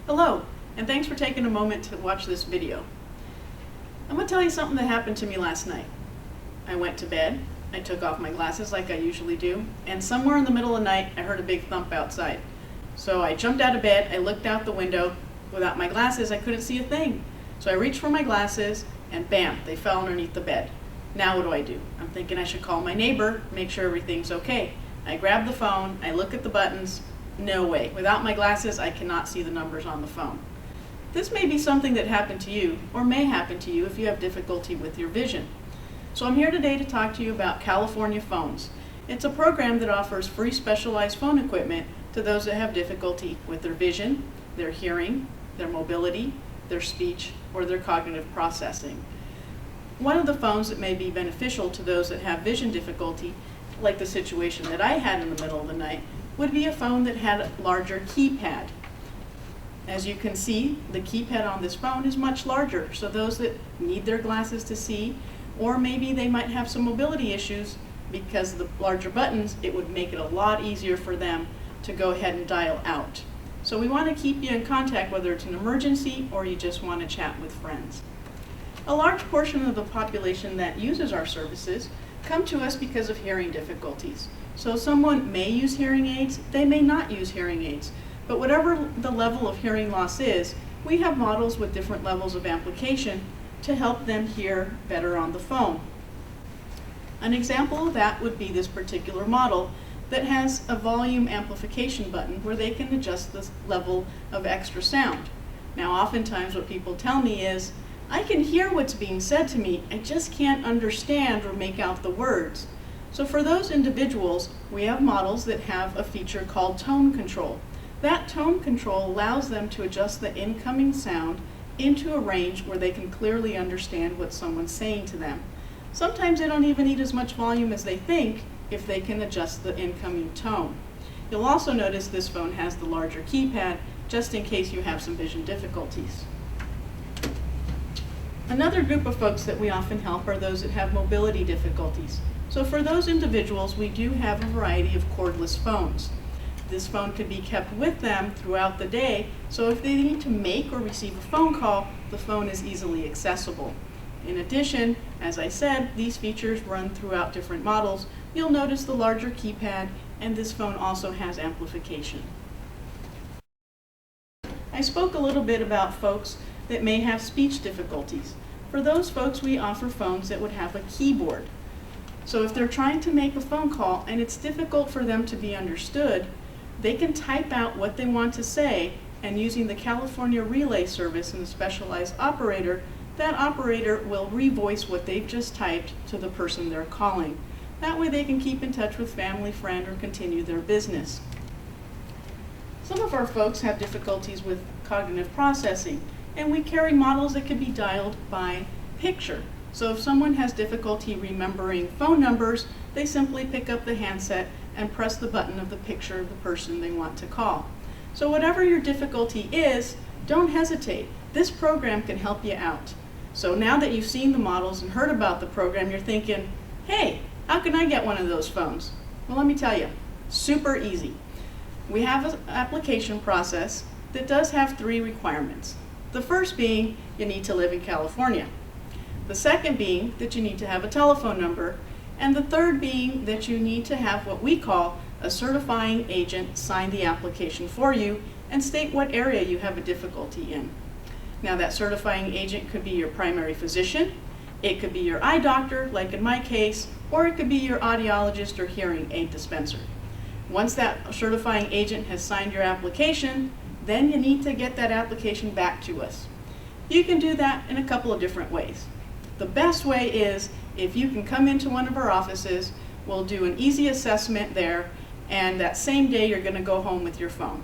Hello, and thanks for taking a moment to watch this video. I'm going to tell you something that happened to me last night. I went to bed, I took off my glasses like I usually do, and somewhere in the middle of the night I heard a big thump outside. So I jumped out of bed, I looked out the window. Without my glasses I couldn't see a thing. So I reached for my glasses and bam, they fell underneath the bed. Now what do? I'm thinking I should call my neighbor, make sure everything's okay. I grab the phone, I look at the buttons. No way. Without my glasses, I cannot see the numbers on the phone. This may be something that happened to you, or may happen to you if you have difficulty with your vision. So I'm here today to talk to you about California Phones. It's a program that offers free specialized phone equipment to those that have difficulty with their vision, their hearing, their mobility, their speech, or their cognitive processing. One of the phones that may be beneficial to those that have vision difficulty, like the situation that I had in the middle of the night, would be a phone that had a larger keypad. As you can see, the keypad on this phone is much larger, so those that need their glasses to see, or maybe they might have some mobility issues, because of the larger buttons, it would make it a lot easier for them to go ahead and dial out. So we want to keep you in contact whether it's an emergency or you just want to chat with friends. A large portion of the population that uses our services come to us because of hearing difficulties. So someone may use hearing aids, they may not use hearing aids. But whatever the level of hearing loss is, we have models with different levels of amplification to help them hear better on the phone. An example of that would be this particular model that has a volume amplification button where they can adjust the level of extra sound. Now oftentimes what people tell me is, I can hear what's being said to me, I just can't understand or make out the words. So for those individuals, we have models that have a feature called tone control. That tone control allows them to adjust the incoming sound into a range where they can clearly understand what someone's saying to them. Sometimes they don't even need as much volume as they think if they can adjust the incoming tone. You'll also notice this phone has the larger keypad just in case you have some vision difficulties. Another group of folks that we often help are those that have mobility difficulties. So for those individuals, we do have a variety of cordless phones. This phone can be kept with them throughout the day, so if they need to make or receive a phone call, the phone is easily accessible. In addition, as I said, these features run throughout different models. You'll notice the larger keypad, and this phone also has amplification. I spoke a little bit about folks that may have speech difficulties. For those folks, we offer phones that would have a keyboard. So if they're trying to make a phone call and it's difficult for them to be understood, they can type out what they want to say, and using the California relay service and the specialized operator, that operator will revoice what they've just typed to the person they're calling. That way they can keep in touch with family, friend, or continue their business. Some of our folks have difficulties with cognitive processing, and we carry models that can be dialed by picture. So if someone has difficulty remembering phone numbers, they simply pick up the handset and press the button of the picture of the person they want to call. So whatever your difficulty is, don't hesitate. This program can help you out. So now that you've seen the models and heard about the program, you're thinking, hey, how can I get one of those phones? Well, let me tell you, super easy. We have an application process that does have 3 requirements. The first being you need to live in California. The second being that you need to have a telephone number, and the third being that you need to have what we call a certifying agent sign the application for you and state what area you have a difficulty in. Now that certifying agent could be your primary physician, it could be your eye doctor, like in my case, or it could be your audiologist or hearing aid dispenser. Once that certifying agent has signed your application, then you need to get that application back to us. You can do that in a couple of different ways. The best way is if you can come into one of our offices, we'll do an easy assessment there, and that same day you're going to go home with your phone.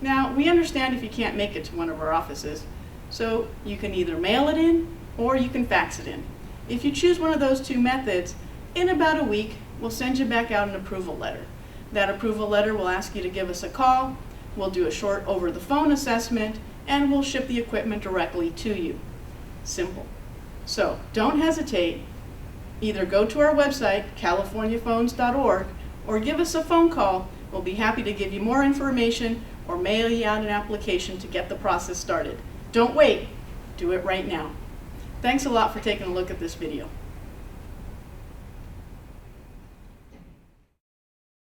Now, we understand if you can't make it to one of our offices, so you can either mail it in or you can fax it in. If you choose one of those 2 methods, in about a week, we'll send you back out an approval letter. That approval letter will ask you to give us a call, we'll do a short over-the-phone assessment, and we'll ship the equipment directly to you. Simple. So don't hesitate. Either go to our website, californiaphones.org, or give us a phone call We'll be happy to give you more information or mail you out an application to get the process started. Don't wait, do it right now. Thanks a lot for taking a look at this video.